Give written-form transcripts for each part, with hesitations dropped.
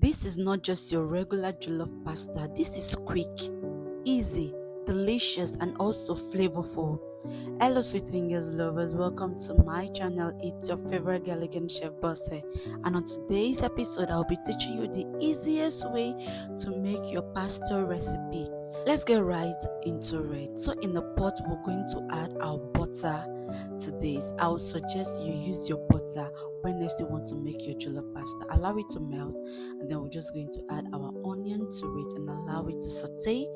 This is not just your regular jollof pasta. This is quick, easy, delicious, and also flavorful. Hello sweet fingers lovers, welcome to my channel. It's your favorite elegant chef Bosse, and on today's episode I'll be teaching you the easiest way to make your pasta recipe. Let's get right into it. So in the pot we're going to add our butter to this. I would suggest you use your butter when next you want to make your jollof pasta. Allow it to melt, and then we're just going to add our onion to it and allow it to saute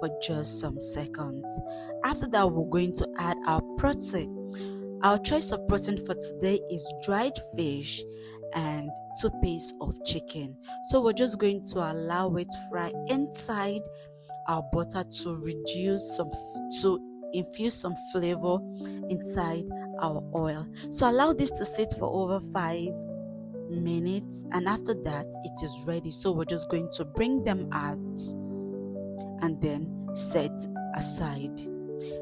for just some seconds. After that, we're going to add our protein. Our choice of protein for today is dried fish and 2 pieces of chicken. So we're just going to allow it fry inside our butter to infuse some flavor inside our oil. So allow this to sit for over 5 minutes, and after that it is ready. So we're just going to bring them out and then set aside.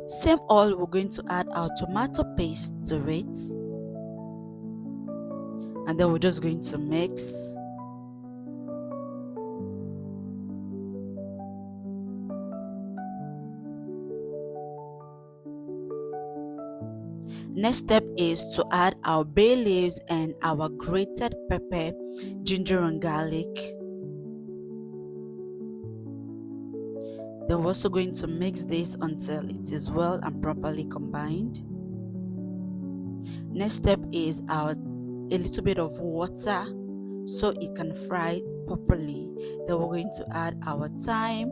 Same oil, we're going to add our tomato paste to it, and then we're just going to mix. Next step is to add our bay leaves and our grated pepper, ginger and garlic. Then we're also going to mix this until it is well and properly combined. Next step is a little bit of water so it can fry properly. Then we're going to add our thyme,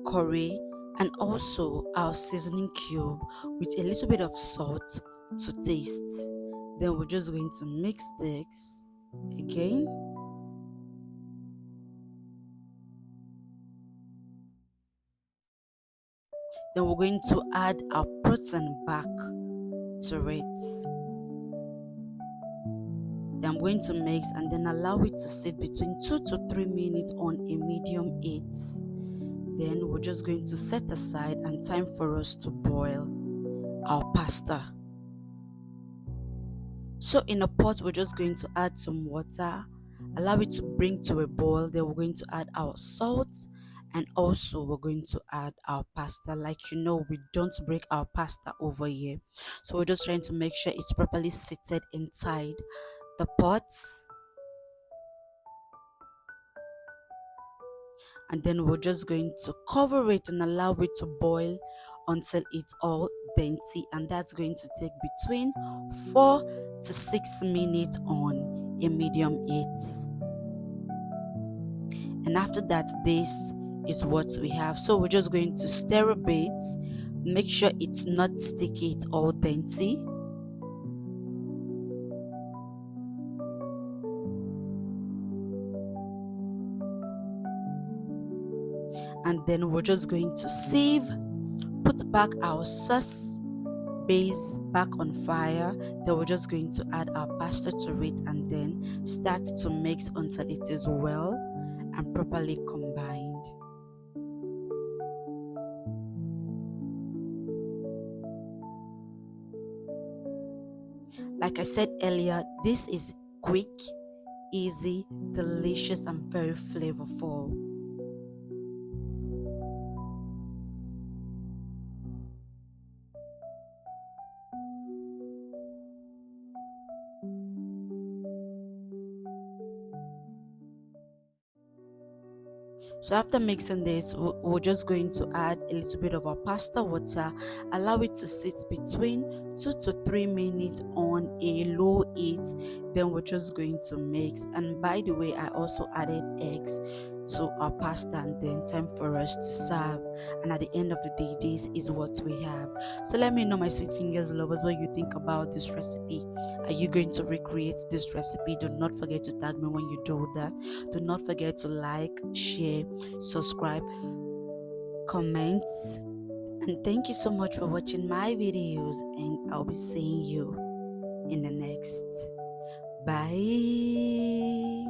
curry, and also our seasoning cube with a little bit of salt to taste. Then we're just going to mix this again. Then we're going to add our protein back to it. Then I'm going to mix and then allow it to sit between 2 to 3 minutes on a medium heat. Then we're just going to set aside and time for us to boil our pasta. So in a pot, we're just going to add some water, allow it to bring to a boil. Then we're going to add our salt, and also we're going to add our pasta. Like you know, we don't break our pasta over here. So we're just trying to make sure it's properly seated inside the pot. And then we're just going to cover it and allow it to boil until it's all dainty, and that's going to take between 4 to 6 minutes on a medium heat. And after that, this is what we have. So we're just going to stir a bit, make sure it's not sticky, it's all dainty. And then we're just going to sieve, put back our sauce base back on fire. Then we're just going to add our pasta to it and then start to mix until it is well and properly combined. Like I said earlier, this is quick, easy, delicious, and very flavorful. So after mixing this, we're just going to add a little bit of our pasta water, allow it to sit between 2 to 3 minutes on a low heat. Then we're just going to mix. And by the way, I also added eggs to our pasta, and then time for us to serve. And at the end of the day, this is what we have. So let me know, my sweet fingers lovers, what you think about this recipe. Are you going to recreate this recipe? Do not forget to tag me when you do that. Do not forget to like, share, subscribe, comment, and thank you so much for watching my videos, and I'll be seeing you in the next. Bye.